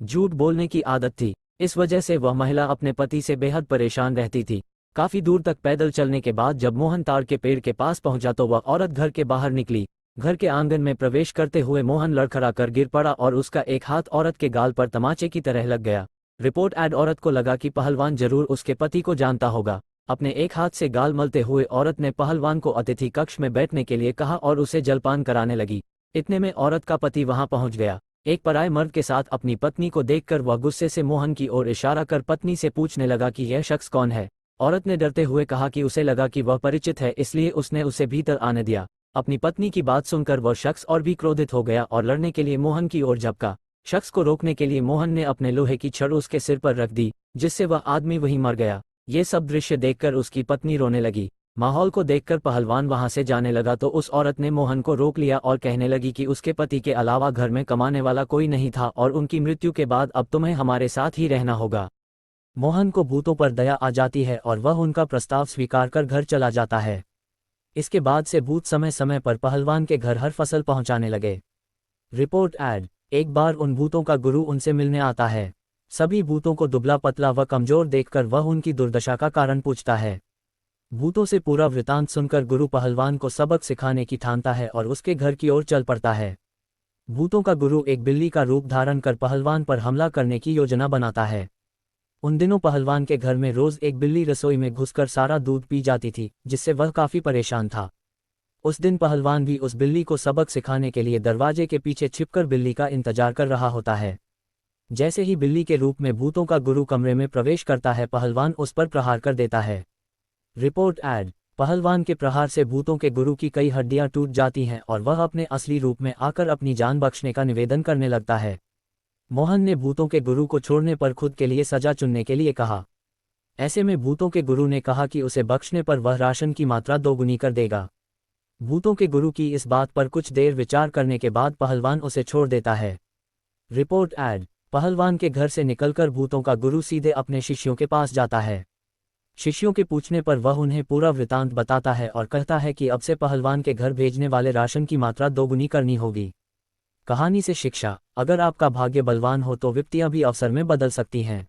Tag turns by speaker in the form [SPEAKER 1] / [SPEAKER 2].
[SPEAKER 1] झूठ बोलने की आदत थी। इस वजह से वह महिला अपने पति से बेहद परेशान रहती थी। काफी दूर तक पैदल चलने के बाद जब मोहन ताड़ के पेड़ के पास पहुंचा तो वह औरत घर के बाहर निकली। घर के आंगन में प्रवेश करते हुए मोहन लड़खड़ा कर गिर पड़ा और उसका एक हाथ औरत के गाल पर तमाचे की तरह लग गया। रिपोर्ट ऐड औरत को लगा कि पहलवान जरूर उसके पति को जानता होगा। अपने एक हाथ से गाल मलते हुए औरत ने पहलवान को अतिथि कक्ष में बैठने के लिए कहा और उसे जलपान कराने लगी। इतने में औरत का पति वहां पहुंच गया। एक पराये मर्द के साथ अपनी पत्नी को देखकर वह गुस्से से मोहन की ओर इशारा कर पत्नी से पूछने लगा कि यह शख्स कौन है। औरत ने डरते हुए कहा कि उसे लगा कि वह परिचित है, इसलिए उसने उसे भीतर आने दिया। अपनी पत्नी की बात सुनकर वह शख्स और भी क्रोधित हो गया और लड़ने के लिए मोहन की ओर झपका। शख्स को रोकने के लिए मोहन ने अपने लोहे की छड़ उसके सिर पर रख दी, जिससे वह आदमी वहीं मर गया। ये सब दृश्य देखकर उसकी पत्नी रोने लगी। माहौल को देखकर पहलवान वहां से जाने लगा तो उस औरत ने मोहन को रोक लिया और कहने लगी कि उसके पति के अलावा घर में कमाने वाला कोई नहीं था और उनकी मृत्यु के बाद अब तुम्हें हमारे साथ ही रहना होगा। मोहन को भूतों पर दया आ जाती है और वह उनका प्रस्ताव स्वीकार कर घर चला जाता है। इसके बाद से भूत समय समय पर पहलवान के घर हर फसल पहुंचाने लगे। Report add. एक बार उन भूतों का गुरु उनसे मिलने आता है। सभी भूतों को दुबला पतला व कमजोर देखकर वह उनकी दुर्दशा का कारण पूछता है। भूतों से पूरा वृतांत सुनकर गुरु पहलवान को सबक सिखाने की ठानता है और उसके घर की ओर चल पड़ता है। भूतों का गुरु एक बिल्ली का रूप धारण कर पहलवान पर हमला करने की योजना बनाता है। उन दिनों पहलवान के घर में रोज एक बिल्ली रसोई में घुसकर सारा दूध पी जाती थी, जिससे वह काफी परेशान था। उस दिन पहलवान भी उस बिल्ली को सबक सिखाने के लिए दरवाजे के पीछे छिपकर बिल्ली का इंतजार कर रहा होता है। जैसे ही बिल्ली के रूप में भूतों का गुरु कमरे में प्रवेश करता है, पहलवान उस पर प्रहार कर देता है। Report add. पहलवान के प्रहार से भूतों के गुरु की कई हड्डियां टूट जाती हैं और वह अपने असली रूप में आकर अपनी जान बख्शने का निवेदन करने लगता है। मोहन ने भूतों के गुरु को छोड़ने पर खुद के लिए सजा चुनने के लिए कहा। ऐसे में भूतों के गुरु ने कहा कि उसे बख्शने पर वह राशन की मात्रा दोगुनी कर देगा। भूतों के गुरु की इस बात पर कुछ देर विचार करने के बाद पहलवान उसे छोड़ देता है। Report add. पहलवान के घर से निकलकर भूतों का गुरु सीधे अपने शिष्यों के पास जाता है। शिष्यों के पूछने पर वह उन्हें पूरा वृतांत बताता है और कहता है कि अब से पहलवान के घर भेजने वाले राशन की मात्रा दोगुनी करनी होगी। कहानी से शिक्षा। अगर आपका भाग्य बलवान हो तो विपत्तियां भी अवसर में बदल सकती हैं।